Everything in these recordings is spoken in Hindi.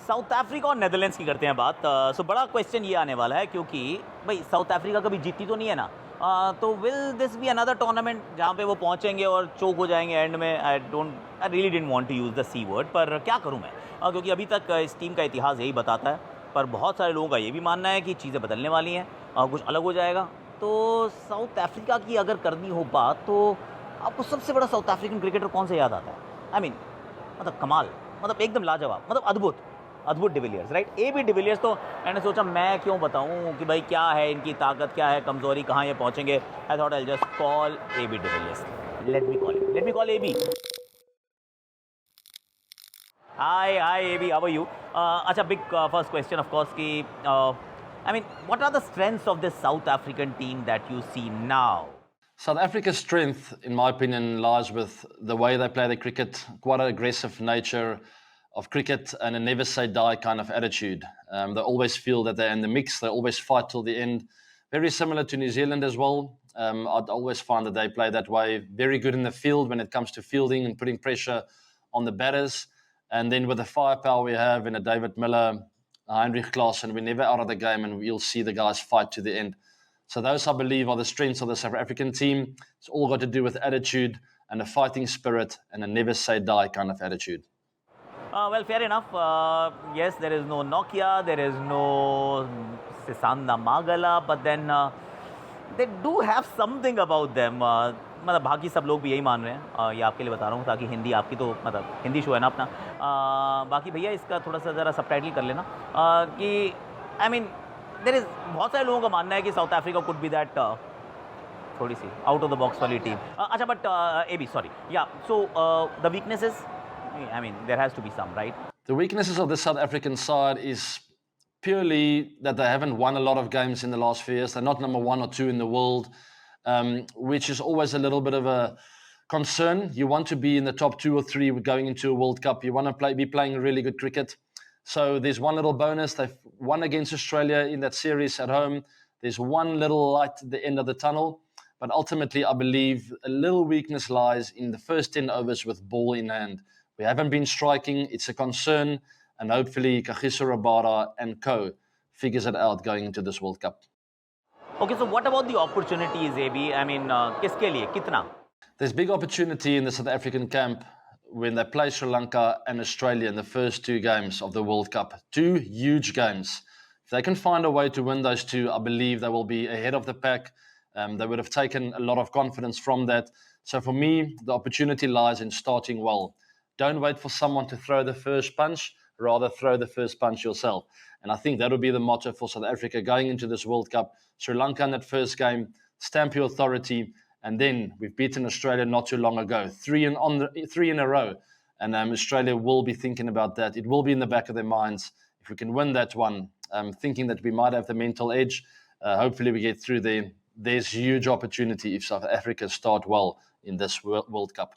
साउथ अफ्रीका और नेदरलैंड्स की करते हैं बात। सो बड़ा क्वेश्चन ये आने वाला है क्योंकि भाई साउथ अफ्रीका कभी जीती तो नहीं है ना। तो will this be another tournament जहाँ पे वो पहुँचेंगे और चोक हो जाएंगे एंड में। I really didn't want to use the C word, पर क्या करूँ मैं, क्योंकि अभी तक इस टीम का इतिहास यही बताता है। पर बहुत सारे लोगों का ये भी मानना है कि चीज़ें बदलने वाली हैं, कुछ अलग हो जाएगा। तो साउथ अफ्रीका की अगर करनी हो बात, तो आपको सबसे बड़ा साउथ अफ्रीकन क्रिकेटर कौन सा याद आता है? आई मीन मतलब कमाल, मतलब एकदम लाजवाब, मतलब अद्भुत, अद्भुत de Villiers, right? A B de Villiers. तो मैंने सोचा मैं क्यों बताऊं कि भाई क्या है इनकी ताकत, क्या है कमजोरी, कहाँ ये पहुंचेंगे। I thought I just call A B de Villiers. Let me call A B. Hi hi A B, how are you? अच्छा, big first question of course कि I mean what are the strengths of this South African team that you see now? South Africa's strength, in my opinion, lies with the way they play their cricket, quite an aggressive nature of cricket and a never say die kind of attitude. They always feel that they're in the mix, they always fight till the end. Very similar to New Zealand as well. I'd always find that they play that way. Very good in the field when it comes to fielding and putting pressure on the batters. And then with the firepower we have in a David Miller, Heinrich Klaassen, we're never out of the game and we'll see the guys fight to the end. So those, I believe, are the strengths of the South African team. It's all got to do with attitude and a fighting spirit and a never say die kind of attitude. Well, fair enough. Yes, there is no Nokia, there is no Sisanda Magala, but then they do have something about them. मतलब बाकी सब लोग भी यही मान रहे हैं। ये आपके लिए बता रहा हूँ ताकि हिंदी आपकी तो मतलब हिंदी शो है ना अपना। बाकी भैया इसका थोड़ा सा ज़रा सबटाइटल कर लेना। कि आई मीन देयर इज़ बहुत सारे लोगों का मानना है कि south Africa could be that थोड़ी सी आउट ऑफ द बॉक्स वाली टीम। अच्छा, बट ए बी सॉरी, या so the weaknesses, I mean, there has to be some, right? The weaknesses of the South African side is purely that they haven't won a lot of games in the last few years. They're not number 1 or 2 in the world, which is always a little bit of a concern. You want to be in the top 2 or 3 going into a World Cup. You want to be playing really good cricket. So there's one little bonus. They've won against Australia in that series at home. There's one little light at the end of the tunnel. But ultimately, I believe a little weakness lies in the first 10 overs with ball in hand. We haven't been striking. It's a concern. And hopefully, Kagiso Rabada and co figures it out going into this World Cup. Okay, so what about the opportunities, AB? I mean, किसके लिए, कितना? There's big opportunity in the South African camp when they play Sri Lanka and Australia in the first 2 games of the World Cup. 2 huge games. If they can find a way to win those 2, I believe they will be ahead of the pack. They would have taken a lot of confidence from that. So for me, the opportunity lies in starting well. Don't wait for someone to throw the first punch, rather throw the first punch yourself. And I think that would be the motto for South Africa going into this World Cup. Sri Lanka in that first game, stamp your authority. And then we've beaten Australia not too long ago, 3 in a row. And Australia will be thinking about that. It will be in the back of their minds. If we can win that one, thinking that we might have the mental edge, hopefully we get through there. There's huge opportunity if South Africa start well in this World Cup.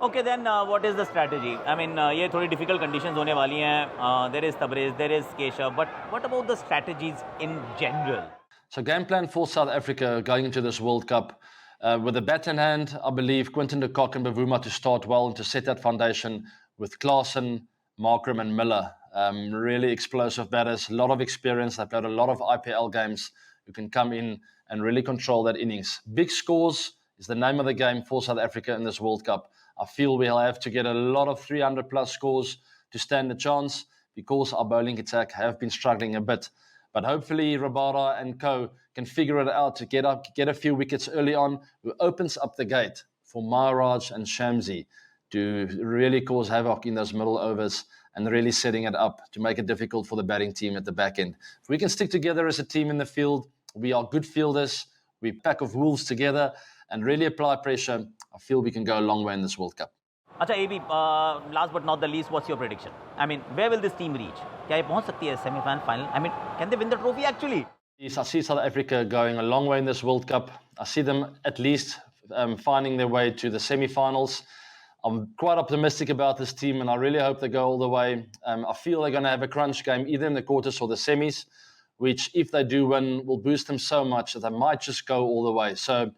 Okay, then what is the strategy? I mean, ये थोड़ी difficult conditions होने वाली हैं. There is Tabriz, there is Keshav, but what about the strategies in general? So game plan for South Africa going into this World Cup. With the bat in hand, I believe Quinton de Kock and Bavuma to start well and to set that foundation with Klaassen, Markram and Miller. Really explosive batters, a lot of experience. They've played a lot of IPL games who can come in and really control that innings. Big scores is the name of the game for South Africa in this World Cup. I feel we'll have to get a lot of 300 plus scores to stand a chance because our bowling attack have been struggling a bit. But hopefully Rabada and co can figure it out to get a few wickets early on, who opens up the gate for Maharaj and Shamsi to really cause havoc in those middle overs and really setting it up to make it difficult for the batting team at the back end. If we can stick together as a team in the field, we are good fielders, we pack of wolves together and really apply pressure, I feel we can go a long way in this World Cup. अच्छा AB, last but not the least, what's your prediction? I mean, where will this team reach? क्या ये पहुंच सकती है semi-final? I mean, can they win the trophy actually? Yes, I see South Africa going a long way in this World Cup. I see them at least finding their way to the semi-finals. I'm quite optimistic about this team and I really hope they go all the way. I feel they're going to have a crunch game either in the quarters or the semis, which if they do win will boost them so much that they might just go all the way. So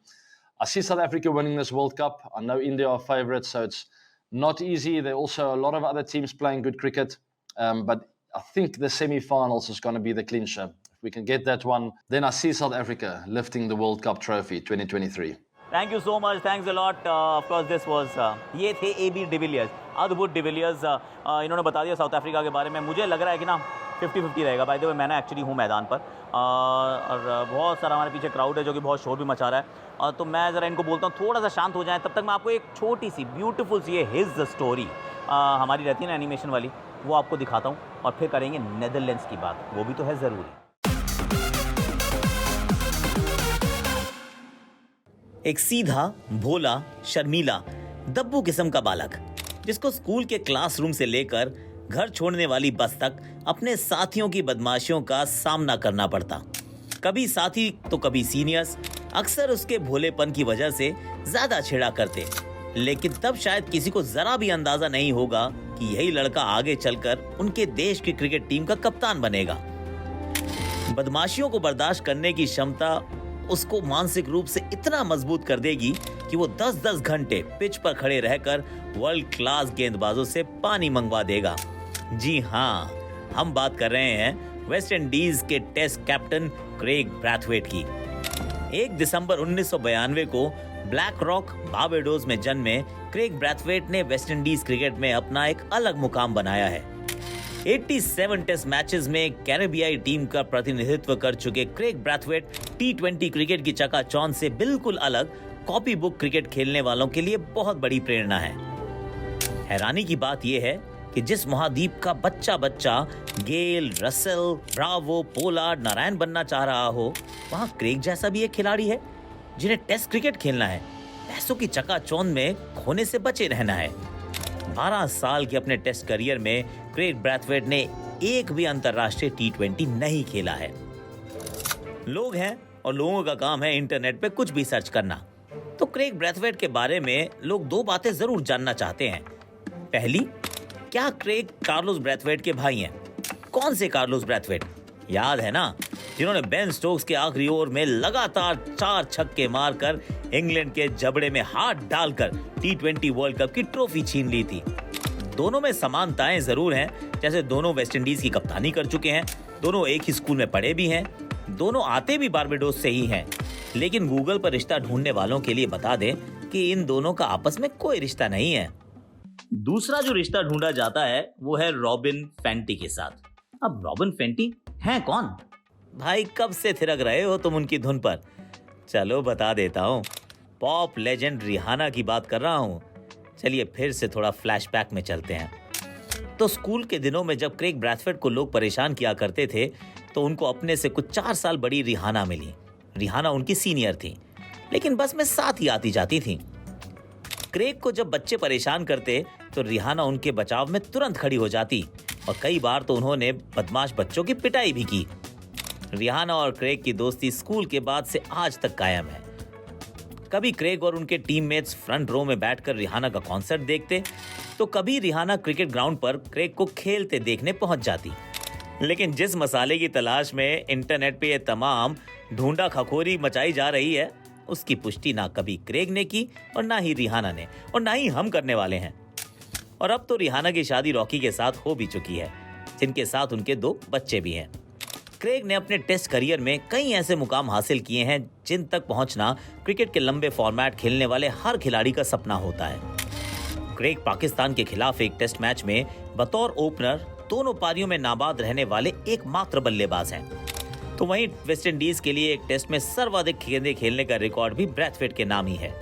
I see South Africa winning this World Cup. I know India are favourites, so it's not easy. There are also a lot of other teams playing good cricket. But I think the semi-finals is going to be the clincher. If we can get that one, then I see South Africa lifting the World Cup trophy 2023. Thank you so much, thanks a lot. Of course this was, ये थे AB डिविलियर्स, अद्भुत डिविलियर्स। इन्होंने बता दिया साउथ अफ्रीका के बारे में। मुझे लग रहा है कि ना 50-50 रहेगा। बाय द वे मैं एक्चुअली हूँ मैदान पर, और बहुत सारा हमारे पीछे क्राउड है जो कि बहुत शोर भी मचा रहा है। तो मैं ज़रा इनको बोलता हूँ थोड़ा सा शांत हो जाएं। तब तक मैं आपको एक छोटी सी ब्यूटीफुल सी हिज स्टोरी हमारी रहती है ना एनिमेशन वाली, वो आपको दिखाता हूँ, और फिर करेंगे नेदरलैंड्स की बात, वो भी तो है ज़रूरी। एक सीधा, भोला, शर्मीला, दब्बू किस्म का बालक, जिसको स्कूल के क्लासरूम से लेकर घर छोड़ने वाली बस तक अपने साथियों की बदमाशियों का सामना करना पड़ता। कभी साथी तो कभी सीनियर्स अक्सर उसके भोलेपन की वजह से ज्यादा छेड़ा करते, लेकिन तब शायद किसी को जरा भी अंदाजा नहीं होगा कि यही लड़का आगे चलकर उनके देश की क्रिकेट टीम का कप्तान बनेगा। बदमाशियों को बर्दाश्त करने की क्षमता उसको मानसिक रूप से इतना मजबूत कर देगी कि वो 10-10 घंटे पिच पर खड़े रहकर वर्ल्ड क्लास गेंदबाजों से पानी मंगवा देगा। जी हाँ, हम बात कर रहे हैं वेस्ट इंडीज के टेस्ट कैप्टन क्रेग ब्रैथवेट की। 1 दिसंबर 1992 को ब्लैक रॉक, बारबाडोस में जन्मे क्रेग ब्रैथवेट ने वेस्ट इंडीज क्रिकेट में अपना एक अलग मुकाम बनाया है। 87 टेस्ट मैचेस में कैरेबियाई टीम का प्रतिनिधित्व कर चुके क्रेग ब्रैथवेट T20 क्रिकेट की चकाचौंध से बिल्कुल अलग कॉपी बुक क्रिकेट खेलने वालों के लिए बहुत बड़ी प्रेरणा है। हैरानी की बात यह है कि जिस महाद्वीप का बच्चा गेल, रसेल, ब्रावो, पोलार्ड, नारायण बनना चाह रहा हो, वहां क्रेग जैसा भी एक खिलाड़ी है जिन्हें टेस्ट क्रिकेट खेलना है, पैसों की चकाचौंध में खोने से बचे रहना है। 12 साल के अपने टेस्ट करियर में क्रेग ब्रैथवेट ने एक भी अंतर्राष्ट्रीय T20 नहीं खेला है। लोग हैं और लोगों का काम है इंटरनेट पे कुछ भी सर्च करना, तो क्रेग ब्रैथवेट के बारे में लोग 2 बातें जरूर जानना चाहते हैं। पहली, क्या क्रेग कार्लोस ब्रैथवेट के भाई हैं? कौन से कार्लोस ब्रैथवेट? याद है ना, जिन्होंने बेन स्टोक्स के आखिरी ओवर में लगातार 4 छक्के मारकर इंग्लैंड के जबड़े में हाथ डालकर T20 वर्ल्ड कप की ट्रॉफी छीन ली थी। दोनों में समानताएं जरूर हैं, जैसे दोनों वेस्ट इंडीज की कप्तानी कर चुके हैं, दोनों एक ही स्कूल में पढ़े भी हैं, दोनों आते भी बारबाडोस से ही हैं। लेकिन गूगल पर रिश्ता ढूंढने वालों के लिए बता दें कि इन दोनों का आपस में कोई रिश्ता नहीं है। दूसरा जो रिश्ता ढूंढा जाता है वो है रॉबिन फेंटी के साथ। अब रॉबिन फेंटी हैं कौन? भाई, कब से थिरक रहे हो तुम उनकी धुन पर? चलो बता देता हूँ, पॉप लेजेंड रिहाना की बात कर रहा हूँ। चलिए फिर से थोड़ा फ्लैशबैक में चलते हैं। तो स्कूल के दिनों में जब क्रेग ब्रैथवेट को लोग परेशान किया करते थे, तो उनको अपने से कुछ 4 साल बड़ी रिहाना मिली। रिहाना उनकी सीनियर थी, लेकिन बस में साथ ही आती जाती थी। क्रेग को जब बच्चे परेशान करते तो रिहाना उनके बचाव में तुरंत खड़ी हो जाती, और कई बार तो उन्होंने बदमाश बच्चों की पिटाई भी की। रिहाना और क्रेग की दोस्ती स्कूल के बाद से आज तक कायम है। कभी क्रेग और उनके टीममेट्स फ्रंट रो में बैठकर रिहाना का कॉन्सर्ट देखते, तो कभी रिहाना क्रिकेट ग्राउंड पर क्रेग को खेलते देखने पहुंच जाती। लेकिन जिस मसाले की तलाश में इंटरनेट पे ये तमाम ढूंढा खखोरी मचाई जा रही है, उसकी पुष्टि ना कभी क्रेग ने की और ना ही रिहाना ने, और ना ही हम करने वाले हैं। और अब तो रिहाना की शादी रॉकी के साथ हो भी चुकी है, जिनके साथ उनके 2 बच्चे भी हैं। क्रेग ने अपने टेस्ट करियर में कई ऐसे मुकाम हासिल किए हैं जिन तक पहुंचना क्रिकेट के लंबे फॉर्मेट खेलने वाले हर खिलाड़ी का सपना होता है। क्रेग पाकिस्तान के खिलाफ एक टेस्ट मैच में बतौर ओपनर दोनों पारियों में नाबाद रहने वाले एकमात्र बल्लेबाज हैं। तो वहीं वेस्ट इंडीज के लिए एक टेस्ट में सर्वाधिक गेंदें खेलने का रिकॉर्ड भी ब्रैथवेट के नाम ही है।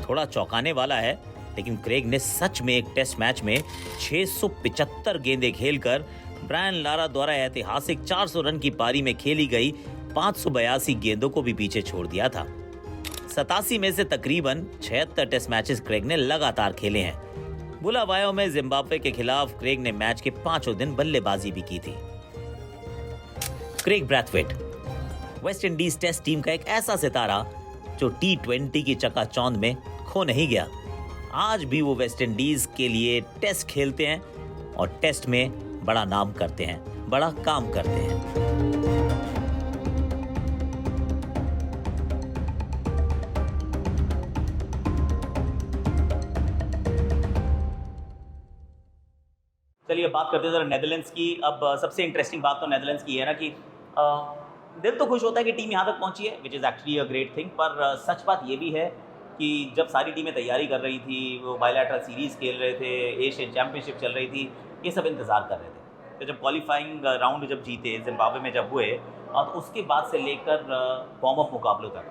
थोड़ा चौंकाने वाला है, लेकिन क्रेग ने सच में एक टेस्ट मैच में 675 गेंदें खेलकर ब्रायन लारा द्वारा ऐतिहासिक 400 रन की पारी में खेली गई 582 गेंदों को भी पीछे छोड़ दिया था। 87 में से तकरीबन 76 टेस्ट मैचेस क्रेग ने लगातार खेले हैं। बुलावायो में जिम्बाब्वे के खिलाफ क्रेग ने मैच के 5 दिन बल्लेबाजी भी की थी। Craig Brathwaite West Indies test team का एक ऐसा सितारा जो T20 की चकाचौंध में खो नहीं गया। आज भी वो वेस्ट इंडीज के लिए टेस्ट खेलते हैं और टेस्ट में बड़ा नाम करते हैं, बड़ा काम करते हैं। चलिए अब बात करते हैं ज़रा नेदरलैंड्स की। अब सबसे इंटरेस्टिंग बात तो नेदरलैंड्स की है ना कि दिल तो खुश होता है कि टीम यहाँ तक पहुँची है, which is actually a great thing. पर सच बात ये भी है कि जब सारी टीमें तैयारी कर रही थी, वो बायलैटरल सीरीज़ खेल रहे थे, एशियन चैम्पियनशिप चल रही थी, ये सब इंतज़ार कर रहे थे। तो जब क्वालिफाइंग राउंड जब जीते जिम्बाब्वे में जब हुए, तो उसके बाद से लेकर वार्म अप मुकाबलों तक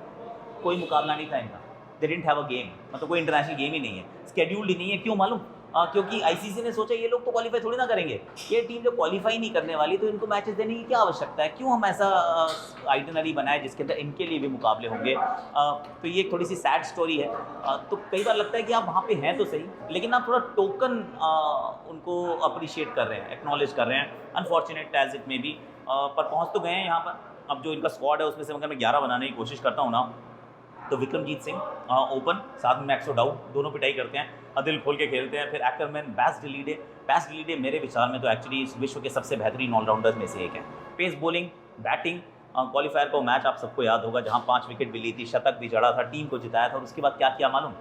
कोई मुकाबला नहीं था इनका। They didn't have a game, मतलब कोई इंटरनेशनल गेम ही नहीं है, स्केड्यूल्ड ही नहीं है। क्यों मालूम? क्योंकि आईसीसी ने सोचा ये लोग तो क्वालिफाई थोड़ी ना करेंगे, ये टीम जब क्वालिफाई नहीं करने वाली तो इनको मैचेस देने की क्या आवश्यकता है, क्यों हम ऐसा आइटनरी बनाए जिसके अंदर इनके लिए भी मुकाबले होंगे। तो ये एक थोड़ी सी सैड स्टोरी है। तो कई बार लगता है कि आप वहाँ पे हैं तो सही, लेकिन आप थोड़ा टोकन उनको अप्रिशिएट कर रहे हैं, एक्नॉलेज कर रहे हैं, unfortunate as it may be. पर पहुँच तो गए हैं यहाँ पर। अब जो इनका स्क्वाड है उसमें से अगर मैं 11 बनाने की कोशिश करता हूँ ना, तो विक्रमजीत सिंह ओपन, साथ में मैक्सो डाउ, दोनों पिटाई करते हैं, दिल खोल के खेलते हैं। फिर एक्करमैन, बैस डिलीडे मेरे विचार में तो एक्चुअली इस विश्व के सबसे बेहतरीन ऑलराउंडर्स में से एक है। पेस बॉलिंग, बैटिंग, क्वालिफायर का मैच आप सबको याद होगा जहां 5 विकेट भी ली थी, शतक भी जड़ा था, टीम को जिताया था। और उसके बाद क्या किया मालूम?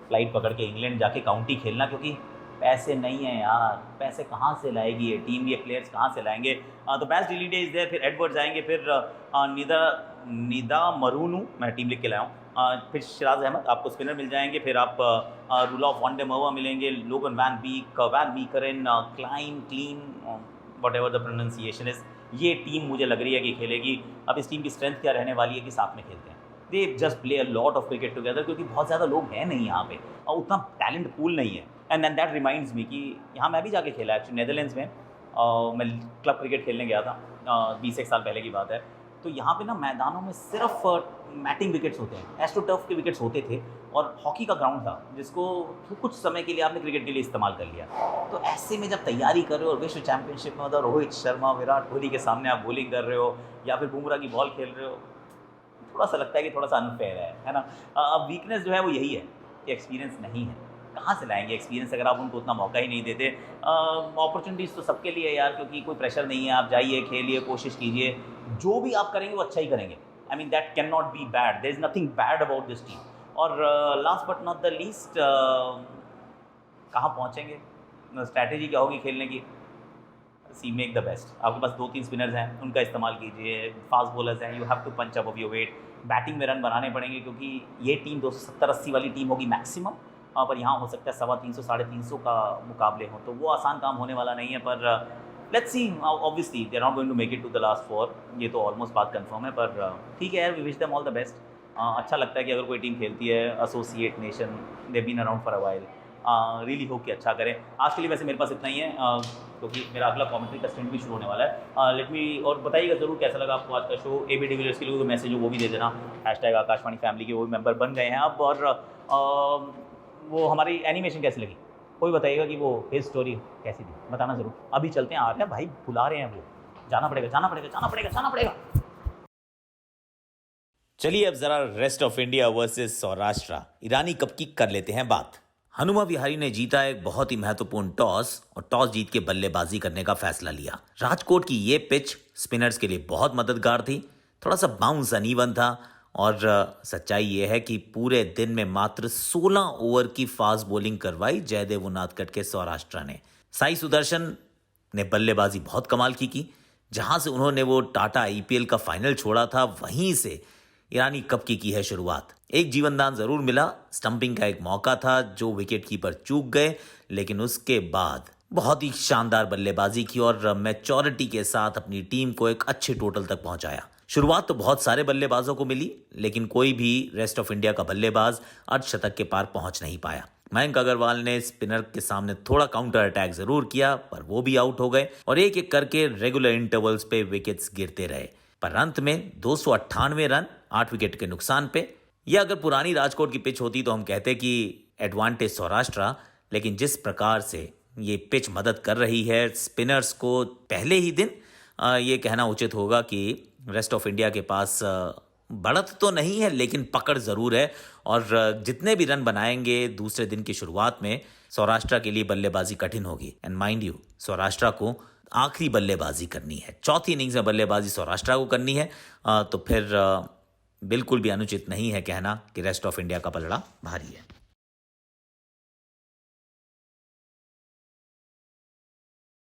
फ्लाइट पकड़ के इंग्लैंड जाके काउंटी खेलना, क्योंकि पैसे नहीं है यार, पैसे कहाँ से लाएगी ये टीम, ये प्लेयर्स कहाँ से लाएंगे। तो बैस डिलीडे इज़ देयर, फिर एडवर्ड्स आएंगे, फिर निदा मरूनू, मैं टीम लिख के लाया हूँ, फिर सिराज अहमद, आपको स्पिनर मिल जाएंगे, फिर आप रूलॉफ वॉन्डेमर्वा मिलेंगे, Logan van Meekeren, Klein, whatever the pronunciation is. ये टीम मुझे लग रही है कि खेलेगी। अब इस टीम की स्ट्रेंथ क्या रहने वाली है कि साथ में खेलते हैं, they just play a lot of cricket together, क्योंकि बहुत ज़्यादा लोग हैं नहीं यहाँ पे और उतना टैलेंट पूल नहीं है। एंड दैट रिमाइंड्स मी कि यहाँ मैं भी जाके खेला एक्चुअली नेदरलैंड्स में। मैं क्लब क्रिकेट खेलने गया था, 20 एक साल पहले की बात है। तो यहाँ पे ना मैदानों में सिर्फ मैटिंग विकेट्स होते हैं, एस्ट्रोटर्फ के विकेट्स होते थे, और हॉकी का ग्राउंड था जिसको कुछ समय के लिए आपने क्रिकेट के लिए इस्तेमाल कर लिया। तो ऐसे में जब तैयारी कर रहे हो और विश्व चैंपियनशिप में मतलब रोहित शर्मा, विराट कोहली के सामने आप बॉलिंग कर रहे हो या फिर बुमराह की बॉल खेल रहे हो, थोड़ा सा लगता है कि थोड़ा सा अनफेयर है ना। अब वीकनेस जो है वो यही है कि एक्सपीरियंस नहीं है। कहाँ से लाएंगे एक्सपीरियंस अगर आप उनको उतना मौका ही नहीं देते। अपॉर्चुनिटीज़ तो सबके लिए है यार, क्योंकि कोई प्रेशर नहीं है, आप जाइए, खेलिए, कोशिश कीजिए, जो भी आप करेंगे वो अच्छा ही करेंगे। I mean that can not be bad, there is nothing bad about this team. और last but not the least, कहाँ पहुँचेंगे, स्ट्रैटेजी क्या होगी खेलने की? See make the best. आपके पास 2-3 स्पिनर्स हैं, उनका इस्तेमाल कीजिए, फास्ट बॉलर्स हैं, you have to punch above your weight. Batting में रन बनाने पड़ेंगे, क्योंकि ये टीम 270-80 वाली टीम होगी मैक्सिमम, पर यहाँ हो सकता है 350 साढ़े 350 का मुकाबले हों, तो वो आसान काम होने वाला नहीं है। पर let's see, obviously they are not going to make it to the last 4, ये तो ऑलमोस्ट बात कंफर्म है। पर ठीक है यार, we wish them all the best. अच्छा लगता है कि अगर कोई टीम खेलती है associate nation, they been around for a while, really hope कि अच्छा करें। आज के लिए वैसे मेरे पास इतना ही है, क्योंकि मेरा अगला कमेंट्री का स्टेंट भी शुरू होने वाला है। लेट मी, और बताइएगा ज़रूर कैसा लगा आपको आज का शो। AB डिविलियर्स के लिए कोई मैसेज हो वो भी दे देना, हैशटैग आकाशवाणी फैमिली के वो भी मेंबर बन गए हैं अब। और वो हमारी एनिमेशन कैसी लगी वो भी बताइएगा, कि वो फेस स्टोरी कैसी थी, बताना ज़रूर। अभी चलते हैं, आ रहे हैं भाई, बुला रहे हैं, वो जाना पड़ेगा। चलिए अब जरा rest of India versus Saurashtra Irani cup की कर लेते हैं बात। हनुमा विहारी ने जीता एक बहुत ही महत्वपूर्ण टॉस और टॉस जीत के बल्लेबाजी करने का फैसला लिया। राजकोट की ये पिच स्पिनर्स के लिए बहुत मददगार थी, थोड़ा सा बाउंस अनइवन था, और सच्चाई ये है कि पूरे दिन में मात्र 16 ओवर की फास्ट बॉलिंग करवाई जयदेव उनादकट के सौराष्ट्र ने। साई सुदर्शन ने बल्लेबाजी बहुत कमाल की। जहां से उन्होंने वो टाटा IPL का फाइनल छोड़ा था, वहीं से ईरानी कप की है शुरुआत। एक जीवनदान जरूर मिला, स्टंपिंग का एक मौका था जो विकेट कीपर चूक गए, लेकिन उसके बाद बहुत ही शानदार बल्लेबाजी की और मैच्योरिटी के साथ अपनी टीम को एक अच्छे टोटल तक पहुंचाया। शुरुआत तो बहुत सारे बल्लेबाजों को मिली, लेकिन कोई भी रेस्ट ऑफ इंडिया का बल्लेबाज अर्धशतक के पार पहुंच नहीं पाया। मयंक अग्रवाल ने स्पिनर के सामने थोड़ा काउंटर अटैक जरूर किया, पर वो भी आउट हो गए और एक एक करके रेगुलर इंटरवल्स पे विकेट्स गिरते रहे। पर अंत में 298 रन 8 विकेट के नुकसान पे। यह अगर पुरानी राजकोट की पिच होती तो हम कहते कि एडवांटेज सौराष्ट्र, लेकिन जिस प्रकार से ये पिच मदद कर रही है स्पिनर्स को, पहले ही दिन ये कहना उचित होगा कि रेस्ट ऑफ इंडिया के पास बढ़त तो नहीं है, लेकिन पकड़ ज़रूर है। और जितने भी रन बनाएंगे दूसरे दिन की शुरुआत में, सौराष्ट्र के लिए बल्लेबाजी कठिन होगी। एंड माइंड यू, सौराष्ट्र को आखिरी बल्लेबाजी करनी है, चौथी इनिंग्स में बल्लेबाजी सौराष्ट्र को करनी है। तो फिर बिल्कुल भी अनुचित नहीं है कहना कि रेस्ट ऑफ इंडिया का पलड़ा भारी है।